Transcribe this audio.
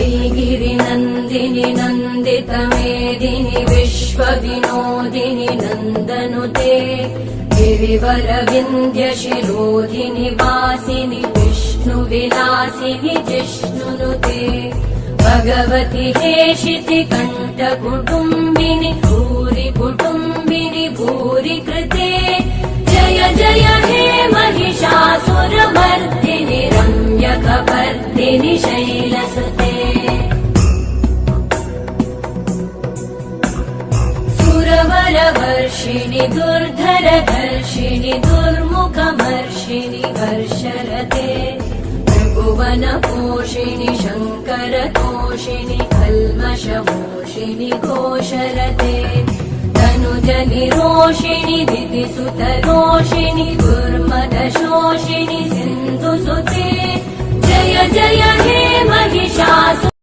वैगिरिनन्दिनि नन्दितमेदिनि विश्वविनोदिनि नन्दनुते गिरिवरविन्द्यशिरोधिनि वासिनि विष्णुविलासिनि जिष्णुनुते भगवति हेशिति कण्ठकुटुम्बिनि भूरि कुटुम्बिनि भूरि कृते जय जय हे महिषासुरमर्दिनि रम्यकपर्दिनि शैलसुते सुरवरवर्षिणि दुर्धरधर्षिणि दुर्मुखमर्षिणि वर्षरते भुवनपोषिणि शङ्करतोषिणि कल्मषमोषिणि घोषरते तनुजनिरोषिणि दितिसुतरोषिणि दुर्मदशोषिणि सिन्धुसुते जय जय हे महिषासुरमर्दिनि